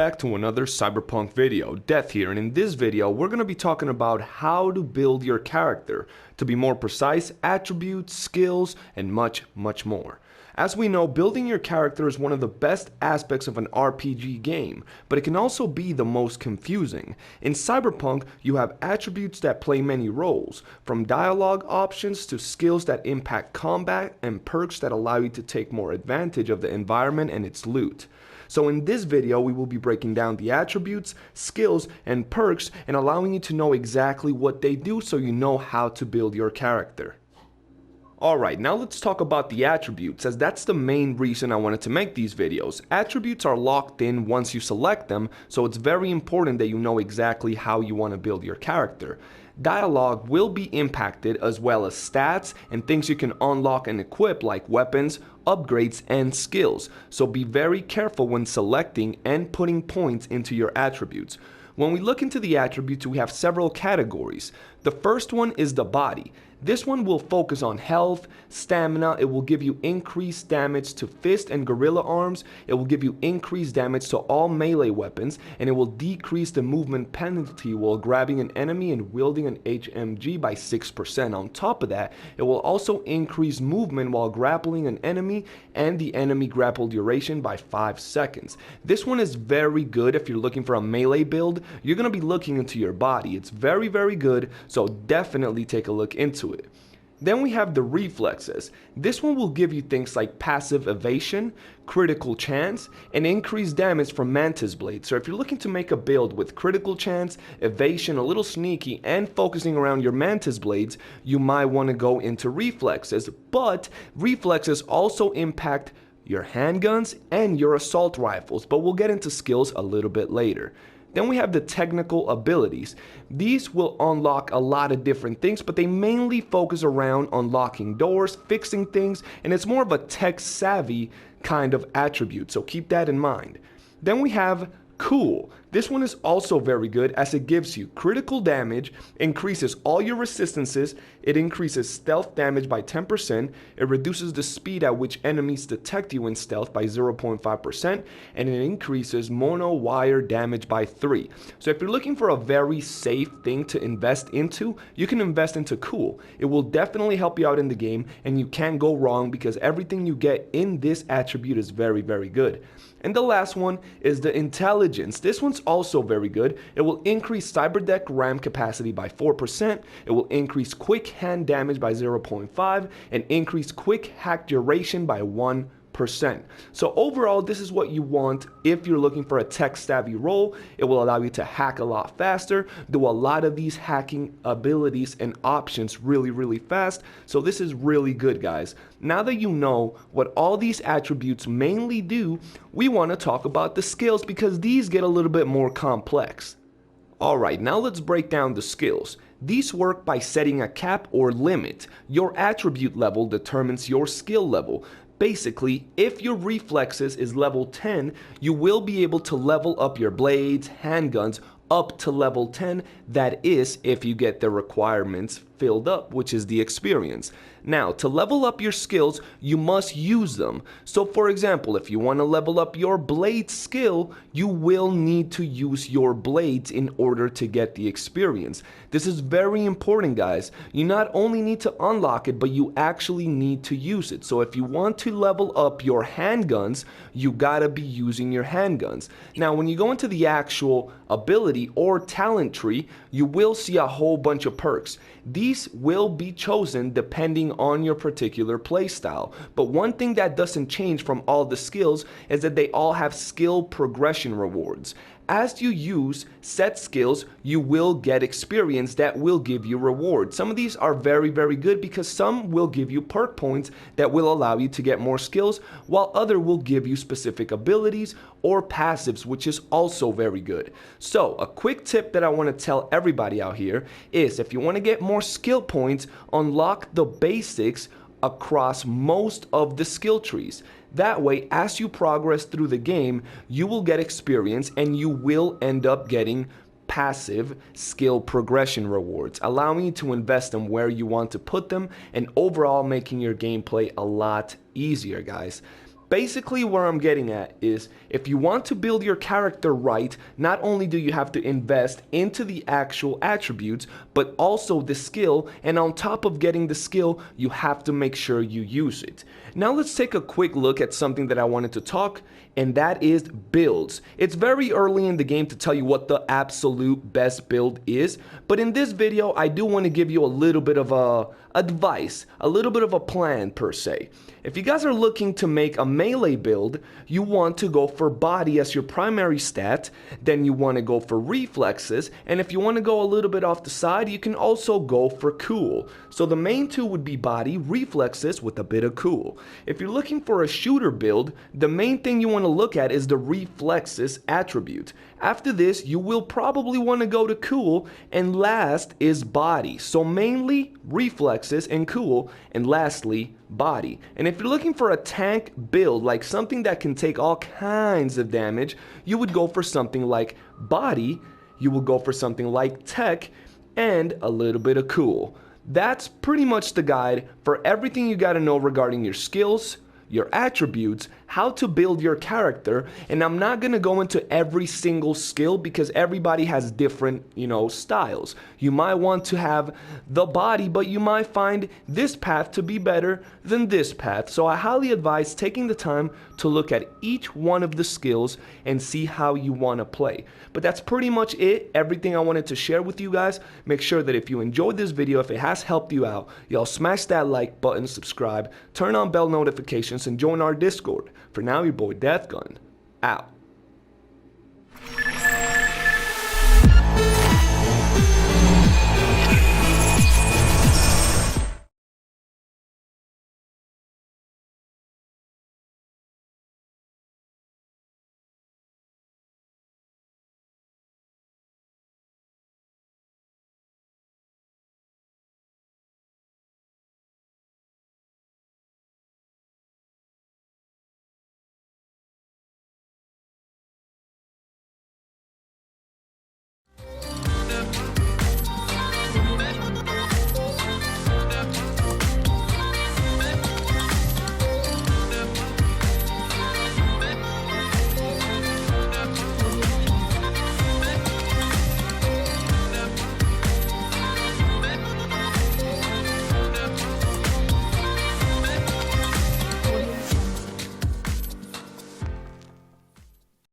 back to another Cyberpunk video. Death here, and in this video we're going to be talking about how to build your character. To be more precise, attributes, skills, and much more. As we know, building your character is one of the best aspects of an RPG game, but it can also be the most confusing. In Cyberpunk, you have attributes that play many roles, from dialogue options to skills that impact combat and perks that allow you to take more advantage of the environment and its loot. So in this video, we will be breaking down the attributes, skills, and perks and allowing you to know exactly what they do so you know how to build your character. Alright, now let's talk about the attributes, as that's the main reason I wanted to make these videos. Attributes are locked in once you select them, so it's very important that you know exactly how you want to build your character. Dialogue will be impacted, as well as stats and things you can unlock and equip like weapons, upgrades, and skills, so be very careful when selecting and putting points into your attributes. When we look into the attributes, we have several categories. The first one is the body. This one will focus on health, stamina. It will give you increased damage to fist and gorilla arms. It will give you increased damage to all melee weapons, and it will decrease the movement penalty while grabbing an enemy and wielding an HMG by 6%. On top of that, it will also increase movement while grappling an enemy and the enemy grapple duration by 5 seconds. This one is very good if you're looking for a melee build. You're going to be looking into your body. It's very good, so definitely take a look into it. Then we have the reflexes. This one will give you things like passive evasion, critical chance, and increased damage from mantis blades. So if you're looking to make a build with critical chance, evasion, a little sneaky, and focusing around your mantis blades, you might want to go into reflexes. But reflexes also impact your handguns and your assault rifles, but we'll get into skills a little bit later. Then we have the technical abilities. These will unlock a lot of different things, but they mainly focus around unlocking doors, fixing things, and it's more of a tech-savvy kind of attribute, so keep that in mind. Then we have cool. This one is also very good as it gives you critical damage, increases all your resistances, it increases stealth damage by 10%, it reduces the speed at which enemies detect you in stealth by 0.5%, and it increases mono wire damage by 3. So if you're looking for a very safe thing to invest into, you can invest into cool. It will definitely help you out in the game, and you can't go wrong because everything you get in this attribute is very good. And the last one is the intelligence. This one's also very good. It will increase cyberdeck RAM capacity by 4%, it will increase quick hand damage by 0.5, and increase quick hack duration by 1%. So overall, this is what you want if you're looking for a tech-savvy role. It will allow you to hack a lot faster, do a lot of these hacking abilities and options really fast. So this is really good, guys. Now that you know what all these attributes mainly do, we want to talk about the skills because these get a little bit more complex. Alright, now let's break down the skills. These work by setting a cap or limit. Your attribute level determines your skill level. Basically, if your reflexes is level 10, you will be able to level up your blades, handguns, up to level 10, that is if you get the requirements filled up, which is the experience. Now, to level up your skills, you must use them. So for example, if you want to level up your blade skill, you will need to use your blades in order to get the experience. This is very important, guys. You not only need to unlock it, but you actually need to use it. So if you want to level up your handguns, you gotta be using your handguns. Now, when you go into the actual ability or talent tree, you will see a whole bunch of perks. These will be chosen depending on your particular playstyle, but one thing that doesn't change from all the skills is that they all have skill progression rewards. As you use set skills, you will get experience that will give you rewards. Some of these are very good because some will give you perk points that will allow you to get more skills, while other will give you specific abilities or passives, which is also very good. So a quick tip that I want to tell everybody out here is if you want to get more skill points, unlock the basics across most of the skill trees. That way, as you progress through the game, you will get experience and you will end up getting passive skill progression rewards, allowing you to invest them where you want to put them and overall making your gameplay a lot easier, guys. Basically, where I'm getting at is if you want to build your character right, not only do you have to invest into the actual attributes, but also the skill, and on top of getting the skill, you have to make sure you use it. Now let's take a quick look at something that I wanted to talk, and that is builds. It's very early in the game to tell you what the absolute best build is, but in this video, I do want to give you a little bit of advice, a little bit of a plan per se. If you guys are looking to make a melee build, you want to go for body as your primary stat, then you want to go for reflexes, and if you want to go a little bit off the side, you can also go for cool. So the main two would be body, reflexes with a bit of cool. If you're looking for a shooter build, the main thing you want to look at is the reflexes attribute. After this, you will probably want to go to cool, and last is body. So mainly reflexes and cool, and lastly body. And if you're looking for a tank build, like something that can take all kinds of damage, you would go for something like body, you will go for something like tech, and a little bit of cool. That's pretty much the guide for everything you gotta know regarding your skills, your attributes, how to build your character, and I'm not gonna go into every single skill because everybody has different, styles. You might want to have the body, but you might find this path to be better than this path. So I highly advise taking the time to look at each one of the skills and see how you wanna play. But that's pretty much it, everything I wanted to share with you guys. Make sure that if you enjoyed this video, if it has helped you out, y'all smash that like button, subscribe, turn on bell notifications, and join our Discord. For now, your boy Deathgun, out.